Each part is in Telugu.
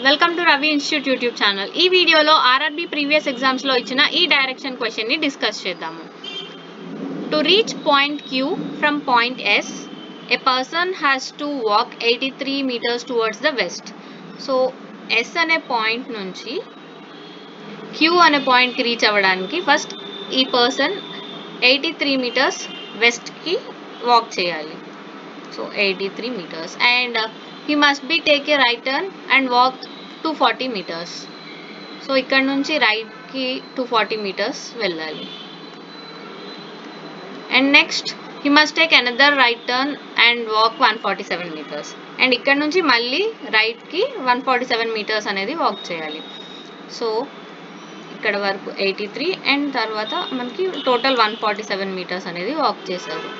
Welcome to Ravi institute YouTube channel. ఈ వీడియోలో ఆర్ఆర్బీ ప్రీవియస్ ఎగ్జామ్స్లో ఇచ్చిన ఈ డైరెక్షన్ క్వశ్చన్ని డిస్కస్ చేద్దాము. To reach point Q from point S, A person has to walk 83 meters towards the west. So S అనే పాయింట్ నుంచి Q అనే పాయింట్కి రీచ్ అవ్వడానికి ఫస్ట్ ఈ పర్సన్ 83 meters వెస్ట్కి వాక్ చేయాలి. So 83 meters and he must be take a right turn and walk 240 meters. So ఇక్కడ నుంచి రైట్కి 240 meters వెళ్ళాలి. And next he must take another right turn and walk 147 meters. And ఇక్కడ నుంచి మళ్ళీ రైట్కి 147 meters అనేది వాక్ చేయాలి. సో ఇక్కడ వరకు 83 అండ్ తర్వాత మనకి టోటల్ 147 meters అనేది వాక్ చేశారు.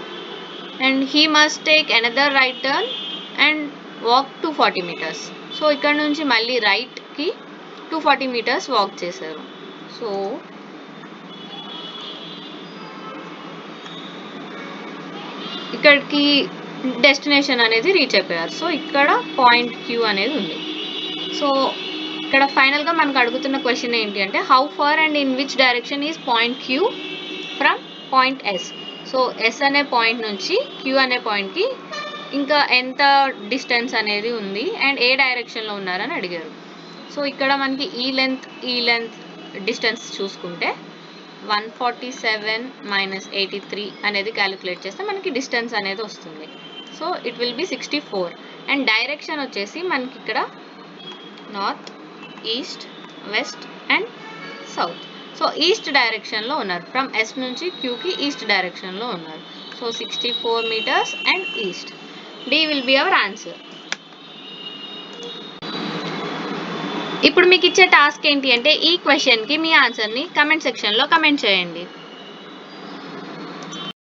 And he must take another right turn and walk 240 meters. So ఇక్కడ నుంచి మళ్ళీ రైట్కి 240 meters వాక్ చేశారు. సో ఇక్కడికి డెస్టినేషన్ అనేది రీచ్ అయిపోయారు. సో ఇక్కడ పాయింట్ Q అనేది ఉంది. సో ఇక్కడ ఫైనల్గా మనకు అడుగుతున్న క్వశ్చన్ ఏంటి అంటే how far and in which direction is point Q from point S. So S అనే పాయింట్ నుంచి Q అనే పాయింట్కి ఇంకా ఎంత డిస్టెన్స్ అనేది ఉంది అండ్ ఏ డైరెక్షన్లో ఉన్నారని అడిగారు. సో ఇక్కడ మనకి ఈ లెంత్ డిస్టెన్స్ చూసుకుంటే 147 మైనస్ 83 అనేది క్యాలిక్యులేట్ చేస్తే మనకి డిస్టెన్స్ అనేది వస్తుంది. So it will be 64 and direction వచ్చేసి మనకి ఇక్కడ north, east, west and south. So east డైరెక్షన్లో ఉన్నారు. ఫ్రమ్ S నుంచి Qకి ఈస్ట్ డైరెక్షన్లో ఉన్నారు. So 64 meters and east. D will be our answer. ఇప్పుడు మీకు ఇచ్చే టాస్క్ ఏంటి అంటే ఈ క్వశ్చన్కి మీ ఆన్సర్ని కమెంట్ సెక్షన్లో కమెంట్ చేయండి.